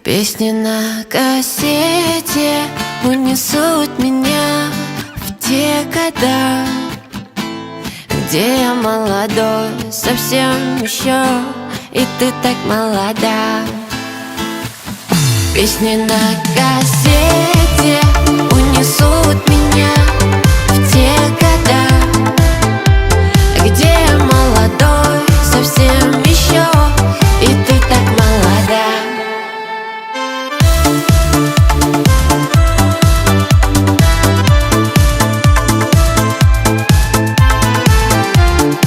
Песни на кассете унесут меня в те года, где я молодой совсем еще, и ты так молода. Песни на кассете унесут